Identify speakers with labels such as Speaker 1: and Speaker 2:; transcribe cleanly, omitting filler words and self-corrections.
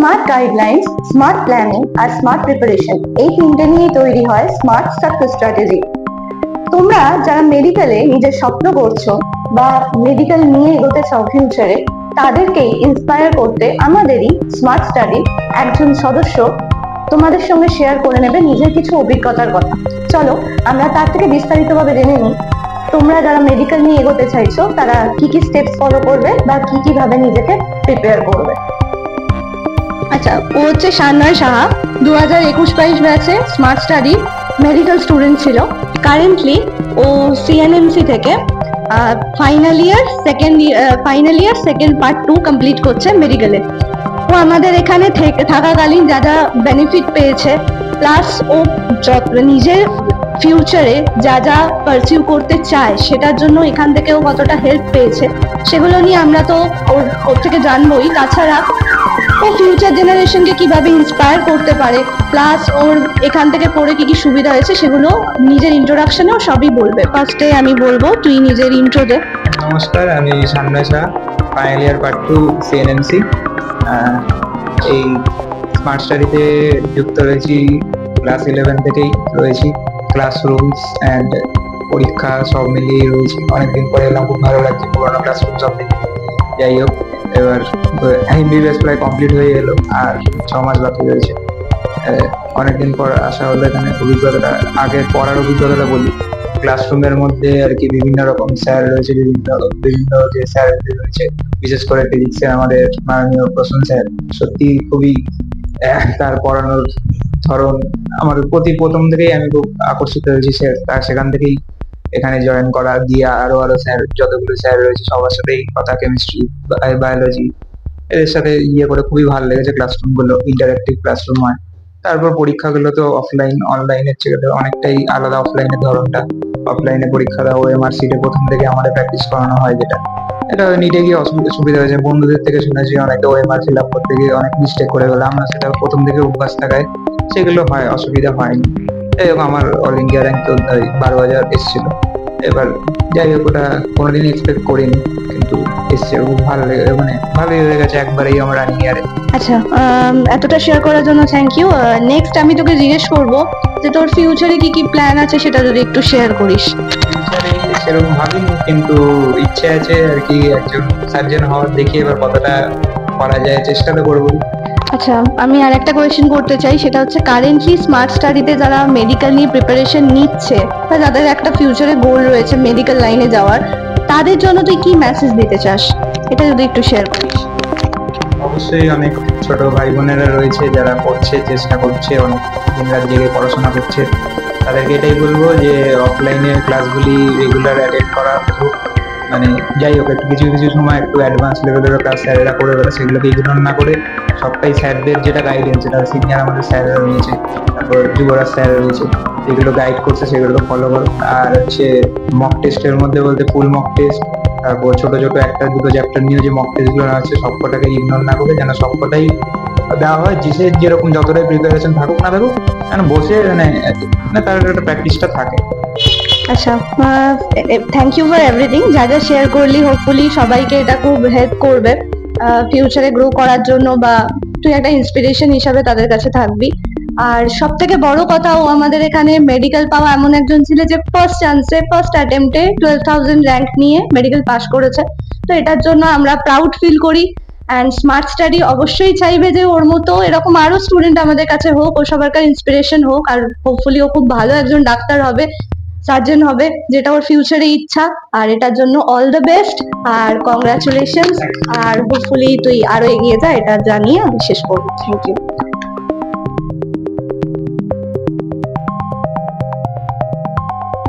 Speaker 1: Smart guidelines, smart planning আর smart preparation, এই তিনটে নিয়েই তৈরি হয় স্মার্ট সাকসেস স্ট্র্যাটেজি। তোমরা যারা মেডিকেলে নিজের স্বপ্ন করছো বা মেডিকেল নিয়ে এগোতে চাও ফিউচারে, তাদেরকেই ইন্সপায়ার করতে আমাদেরই স্মার্ট স্টাডি একজন সদস্য তোমাদের সঙ্গে শেয়ার করে নেবে নিজের কিছু অভিজ্ঞতার কথা। চলো আমরা তার থেকে বিস্তারিতভাবে জেনে নিই তোমরা যারা মেডিকেল নিয়ে এগোতে চাইছো তারা কি কি স্টেপস ফলো করবে বা কি কি ভাবে নিজেকে প্রিপেয়ার করবে। আচ্ছা, ও হচ্ছে শানয় সাহা, 2021-22 ব্যাচে স্মার্ট স্টাডি মেডিকেল স্টুডেন্ট ছিল। কারেন্টলি ও সিএনএমসি থেকে final year second part 2 complete করছে মেডিকেলে। ও আমাদের এখানে থাকাকালীন যা যা বেনিফিট পেয়েছে, প্লাস ও নিজের ফিউচারে যা যা পারসিউ করতে চায় সেটার জন্য এখান থেকেও কতটা হেল্প পেয়েছে, সেগুলো নিয়ে আমরা তো ওর থেকে জানবোই। তাছাড়া ও ফিউচার জেনারেশনকে কিভাবে ইন্সপায়ার করতে পারে, প্লাস ওর এখান থেকে পড়ে কি কি সুবিধা হয়েছে সেগুলো নিজের ইন্ট্রোডাকশনেও সবই বলবে। ফার্স্টে আমি বলবো তুই নিজের ইন্ট্রো দে।
Speaker 2: নমস্কার, আমি Shanoy Saha, final year part 2 CNMC. এই স্মার্ট স্টাডিতে যুক্ত রয়েছি ক্লাস 11 থেকেই রয়েছি। ক্লাসরুমস অ্যান্ড পরীক্ষা সব মিলিয়ে রয়েছি। অনেকদিন পরে এলাম, খুব ভালো লাগছে। পুরোনো ক্লাসরুম সব মিলিয়ে যাই হোক, এবার এমবিবিএস প্রায় কমপ্লিট হয়ে গেল, আর 6 মাস বাকি রয়েছে। অনেকদিন পর আসা হলো এখানে। অভিজ্ঞতাটা, আগে পড়ার অভিজ্ঞতাটা বলি। ক্লাসরুমের মধ্যে আর কি বিভিন্ন রকম স্যার রয়েছে, বিভিন্ন যে স্যার রয়েছে, বিশেষ করে ফিজিক্সের আমাদের মাননীয় প্রসন্ন স্যার। সত্যি খুবই তার পড়ানোর ধরন আমার প্রথম থেকেই আমি খুব আকর্ষিত হয়েছি। সেখান থেকেই এখানে জয়েন করা, দিয়ে আরো স্যার, যতগুলো স্যার রয়েছে সবার সাথেই কথা, কেমিস্ট্রি, বায়োলজি, এদের সাথে করে খুবই ভালো লেগেছে। ক্লাসরুম গুলো ইন্টারেক্টিভ ক্লাসরুম হয়। তারপর পরীক্ষাগুলো তো অনলাইনের থেকে অনেকটাই আলাদা। অফলাইনের ধরনটা, অফলাইনে পরীক্ষা দেওয়া ওএমআর সিটে প্রথম থেকে আমাদের প্র্যাকটিস করানো হয়, যেটা এটা নিটে গিয়ে সুবিধা হয়েছে। বন্ধুদের থেকে শুনেছি অনেকে ওএমআর ফিল আপ করতে গিয়ে অনেক মিস্টেক করে গেলো। আমরা সেটা প্রথম থেকে অভ্যাস থাকায় সেগুলো হয়, অসুবিধা হয়নি। এবং আমার অল ইন্ডিয়া র্যাঙ্ক তো 12,000 এসেছিল। এবার যাই হোক, ওটা কোনোদিন এক্সপেক্ট করিনি, কিন্তু এসছে। খুব ভালো লেগে, মানে ভালোই হয়ে গেছে একবারেই আমার রানিং ইয়ারে।
Speaker 1: আচ্ছা, এতটা শেয়ার করার জন্য থ্যাংক ইউ। নেক্সট আমি তোকে জিজ্ঞেস করবো যে তোর ফিউচারে কি কি প্ল্যান আছে, সেটা যদি একটু শেয়ার করিস।
Speaker 2: ফিউচারে সেরকম ভাবিনি, কিন্তু ইচ্ছে আছে আর কি একজন সার্জন হওয়ার। দেখি এবার কতটা করা যায়, চেষ্টা তো করবো।
Speaker 1: আচ্ছা, আমি আর একটা কোয়েশ্চেন করতে চাই, সেটা হচ্ছে কারেন্টলি স্মার্ট স্টাডিতে যারা মেডিকেল নিয়ে প্রিপারেশন নিচ্ছে বা যাদের একটা ফিউচারে গোল রয়েছে মেডিকেল লাইনে যাওয়ার, তাদের জন্য তুই কি মেসেজ দিতে চাস, এটা যদি একটু শেয়ার করিস।
Speaker 2: অবশ্যই অনেক ছোট ভাই বোনেরা রয়েছে যারা পড়ছে, চেষ্টা করছে, অনেক দিন রাত জেগে পড়াশোনা করছে। তাদেরকে এটাই বলবো যে অফলাইনের ক্লাসগুলি রেগুলার অ্যাটেন্ড করা হোক। মানে যাই হোক, একটু কিছু কিছু সময় একটু অ্যাডভান্স লেভেলের ক্লাস স্যারেরা করে বেড়া, সেগুলোকে ইগনোর না করে সবটাই স্যারদের যেটা গাইডেন্স, যেটা সিনিয়র আমাদের স্যাররা রয়েছে, তারপর যুবরাজ স্যার রয়েছে, যেগুলো গাইড করছে সেগুলো ফলো করো। আর হচ্ছে মক টেস্টের মধ্যে বলতে ফুল মক টেস্ট, তারপর ছোট ছোট একটা দুটো চ্যাপ্টার নিয়ে যে মক টেস্ট গুলো আছে সবকটাকে ইগনোর না করে যেন সবকটাই দেওয়া হয়। যেরকম যতটাই প্রিপারেশন থাকুক না থাকুক, যেন বসে তার একটা প্র্যাকটিসটা থাকে।
Speaker 1: আচ্ছা, থ্যাংক ইউ ফর এভরিথিং। যা যা শেয়ার করলি হোপফুলি সবাইকে এটা খুব হেল্প করবে ফিউচারে গ্রো করার জন্য, বা তুই একটা ইন্সপিরেশন হিসাবে তাদের কাছে থাকবি। আর সব থেকে বড় কথা, ও আমাদের এখানে মেডিকেল পাওয়া এমন একজন ছিল যে ফার্স্ট চান্সে, ফার্স্ট অ্যাটেম্পটে 12,000 র্যাঙ্ক নিয়ে মেডিকেল পাস করেছে। তো এটার জন্য আমরা প্রাউড ফিল করি। অ্যান্ড স্মার্ট স্টাডি অবশ্যই চাইবে যে ওর মতো এরকম আরো স্টুডেন্ট আমাদের কাছে হোক, ও সবারকার ইন্সপিরেশন হোক, আর হোপফুলি ও খুব ভালো একজন ডাক্তার হবে, সার্জন হবে, যেটা ওর ফিউচারে ইচ্ছা। আর এটার জন্য অল দ্য বেস্ট আর কংগ্রাচুলেশনস। আর হোপফুলি তুই আরো এগিয়ে যা, এটা জানিয়ে আমি শেষ করবো। Thank you.